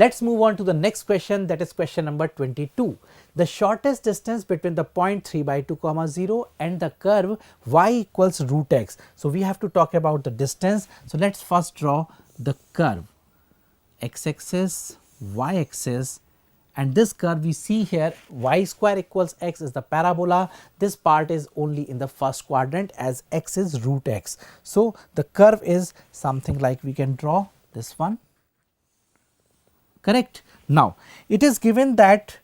Let's move on to the next question, that is question number 22. The shortest distance between the point 3/2 comma 0 and the curve y equals root x. So we have to talk about the distance. So let's first draw the curve, x-axis, y-axis, and this curve we see here y square equals x is the parabola. This part is only in the first quadrant as x is root x. So the curve is something like, we can draw this one, correct. Now it is given that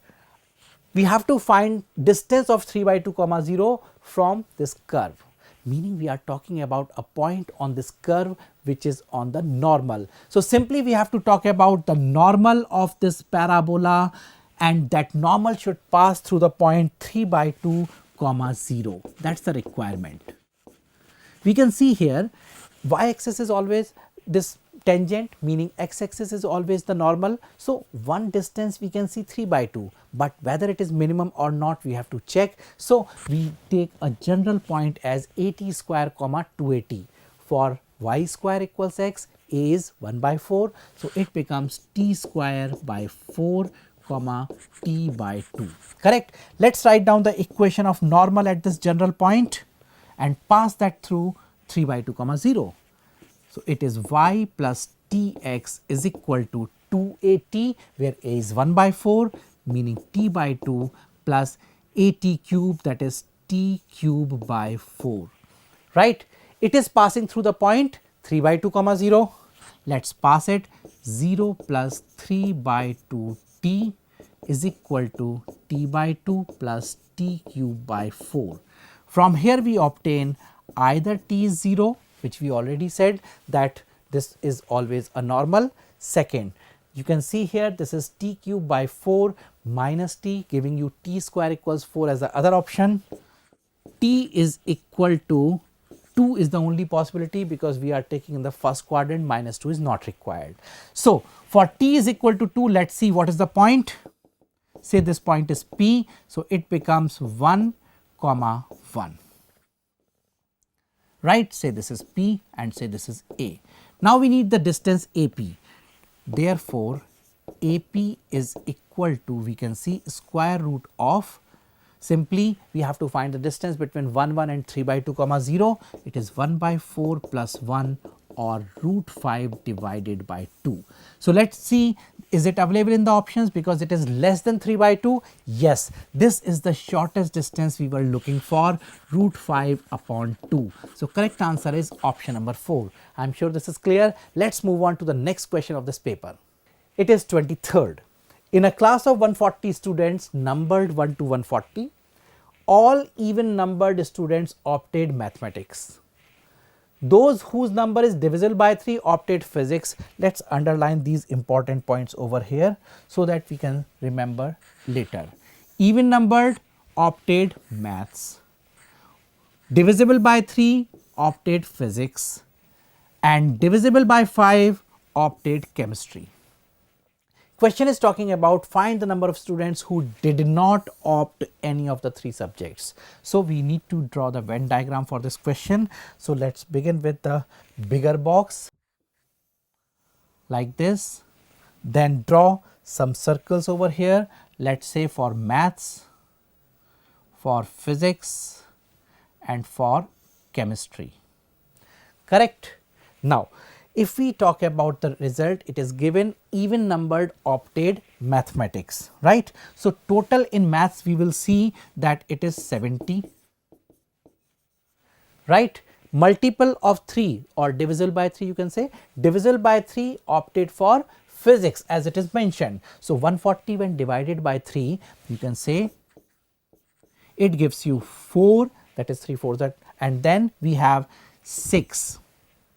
we have to find distance of 3/2 comma 0 from this curve, meaning we are talking about a point on this curve which is on the normal. So simply we have to talk about the normal of this parabola, and that normal should pass through the point 3/2 comma 0. That's the requirement. We can see here y-axis is always this tangent, meaning x-axis is always the normal. So one distance we can see 3/2, but whether it is minimum or not we have to check. So we take a general point as 80 square comma 280. For y square equals x, a is 1/4, so it becomes t square by 4 comma t by 2, correct. Let's write down the equation of normal at this general point and pass that through 3/2 comma 0. So it is y plus tx is equal to 2at, where a is 1/4, meaning t by 2, plus at cube, that is t cube by 4, right. It is passing through the point 3/2 comma 0. Let's pass it. 0 plus 3/2 t is equal to t by 2 plus t cube by 4. From here we obtain either t is 0, which we already said that this is always a normal. Second, you can see here this is t cube by 4 minus t, giving you t square equals 4 as the other option. T is equal to 2 is the only possibility because we are taking in the first quadrant, minus 2 is not required. So for t is equal to 2, let's see what is the point. Say this point is P, so it becomes 1 comma 1, right. Say this is P and say this is A. Now we need the distance AP. Therefore AP is equal to, we can see, square root of, simply we have to find the distance between 1 1 and 3/2 comma 0. It is 1/4 plus 1 or root 5 divided by 2. So let's see, is it available in the options because it is less than 3/2? Yes, this is the shortest distance we were looking for, root 5 upon 2. So correct answer is option number 4. I am sure this is clear. Let's move on to the next question of this paper. It is 23rd. In a class of 140 students numbered 1 to 140, all even numbered students opted mathematics. Those whose number is divisible by 3 opted physics. Let's underline these important points over here so that we can remember later. Even numbered opted maths, divisible by 3 opted physics, and divisible by 5 opted chemistry. Question is talking about find the number of students who did not opt any of the 3 subjects. So we need to draw the Venn diagram for this question. So let's begin with the bigger box like this, then draw some circles over here. Let's say for maths, for physics and for chemistry, correct. Now if we talk about the result, it is given even numbered opted mathematics, right. So total in maths we will see that it is 70, right. Multiple of 3 or divisible by 3, you can say divisible by 3 opted for physics as it is mentioned. So 140 when divided by 3, you can say it gives you 4, that is 3/4 that, and then we have 6,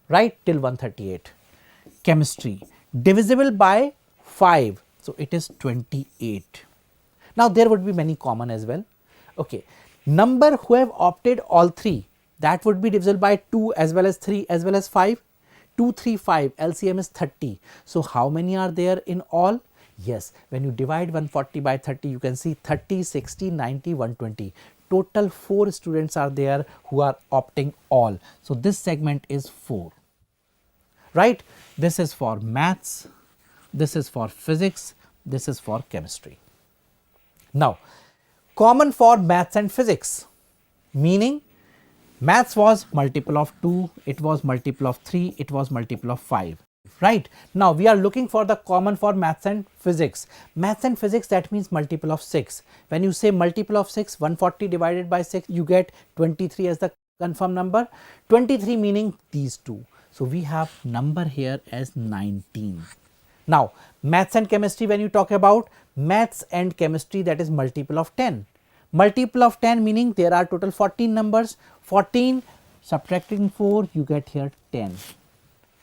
right, till 138. Chemistry divisible by 5, so it is 28. Now there would be many common as well. Okay, number who have opted all 3, that would be divisible by 2 as well as 3 as well as 5. 2, 3, 5, LCM is 30. So how many are there in all? Yes, when you divide 140 by 30, you can see 30, 60, 90, 120. Total 4 students are there who are opting all. So this segment is 4. Right, this is for maths, this is for physics, this is for chemistry. Now, common for maths and physics, meaning maths was multiple of 2, it was multiple of 3, it was multiple of 5, right. Now, we are looking for the common for maths and physics. Maths and physics, that means multiple of 6. When you say multiple of 6, 140 divided by 6, you get 23 as the confirmed number, 23 meaning these two. So, we have number here as 19. Now, maths and chemistry, when you talk about maths and chemistry, that is multiple of 10. Multiple of 10 meaning there are total 14 numbers, 14 subtracting 4, you get here 10.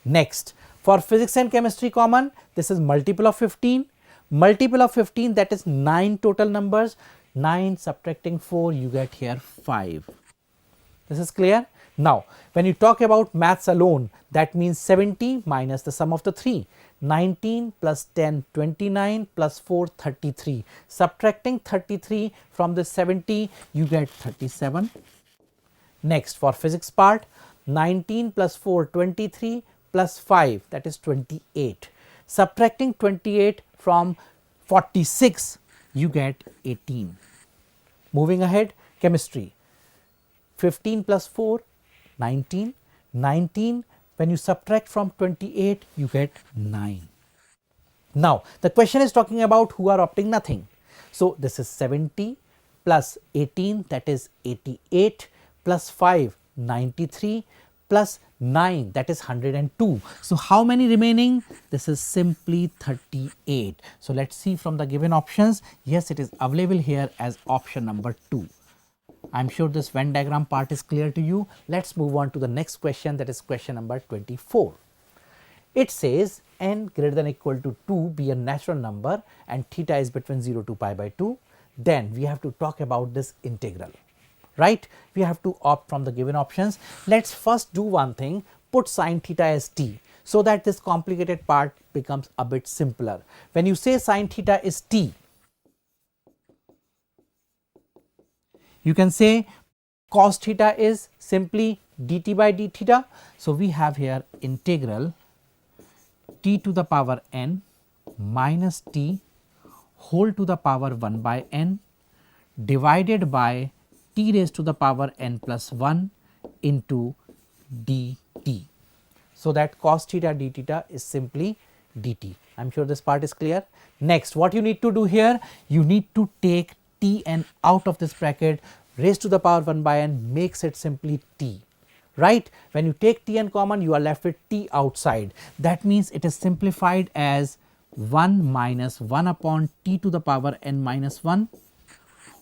Next, for physics and chemistry common, this is multiple of 15. Multiple of 15, that is 9 total numbers, 9 subtracting 4, you get here 5. This is clear. Now, when you talk about maths alone, that means 70 minus the sum of the 3. 19 plus 10, 29 plus 4, 33. Subtracting 33 from the 70, you get 37. Next, for physics part, 19 plus 4, 23 plus 5, that is 28. Subtracting 28 from 46, you get 18. Moving ahead, chemistry. 15 plus 4, 19. 19, when you subtract from 28, you get 9. Now, the question is talking about who are opting nothing. So, this is 70 plus 18, that is 88, plus 5, 93, plus 9, that is 102. So, how many remaining? This is simply 38. So, let us see from the given options. Yes, it is available here as option number 2. I am sure this Venn diagram part is clear to you. Let us move on to the next question, that is question number 24. It says n greater than or equal to 2 be a natural number and theta is between 0 to pi by 2. Then we have to talk about this integral, right. We have to opt from the given options. Let us first do one thing, put sin theta as t, so that this complicated part becomes a bit simpler. When you say sin theta is t, you can say cos theta is simply dt by d theta. So, we have here integral t to the power n minus t whole to the power 1 by n divided by t raised to the power n plus 1 into dt. So, that cos theta d theta is simply dt. I am sure this part is clear. Next, what you need to do here, you need to take t n out of this bracket, raised to the power 1 by n makes it simply t, right. When you take t n common, you are left with t outside. That means it is simplified as 1 minus 1 upon t to the power n minus 1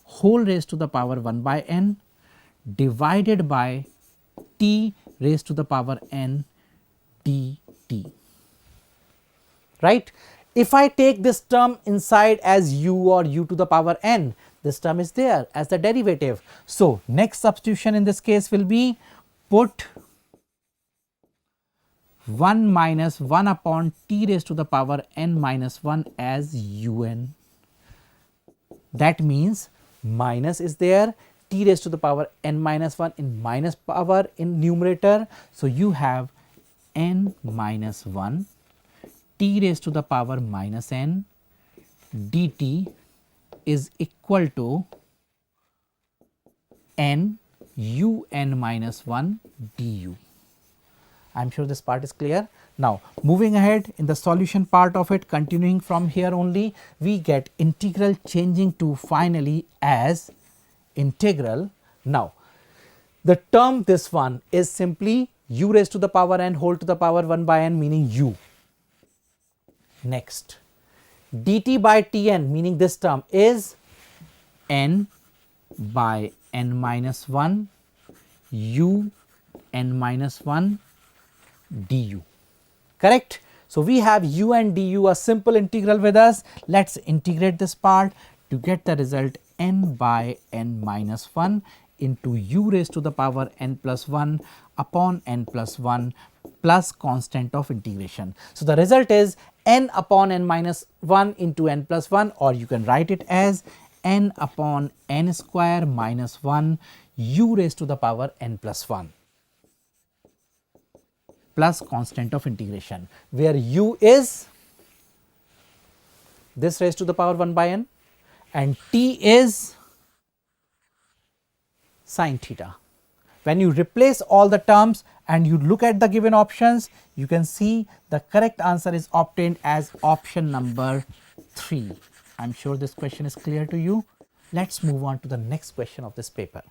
whole raised to the power 1 by n divided by t raised to the power n dt, right. If I take this term inside as u or u to the power n, this term is there as the derivative. So, next substitution in this case will be put 1 minus 1 upon t raised to the power n minus 1 as un. That means minus is there, t raised to the power n minus 1 in minus power in numerator. So, you have n minus 1 t raised to the power minus n dt is equal to n u n minus 1 du. I am sure this part is clear. Now, moving ahead in the solution part of it, continuing from here only, we get integral changing to finally as integral. Now, the term this one is simply u raised to the power n whole to the power 1 by n meaning u. Next, dt by tn meaning this term is n by n minus 1 u n minus 1 du, correct. So, we have u and du, a simple integral with us. Let us integrate this part to get the result n by n minus 1 into u raised to the power n plus 1 upon n plus 1 plus constant of integration. So, the result is n upon n minus 1 into n plus 1, or you can write it as n upon n square minus 1 u raised to the power n plus 1 plus constant of integration, where u is this raised to the power 1 by n, and t is sin theta. When you replace all the terms and you look at the given options, you can see the correct answer is obtained as option number 3. I am sure this question is clear to you. Let's move on to the next question of this paper.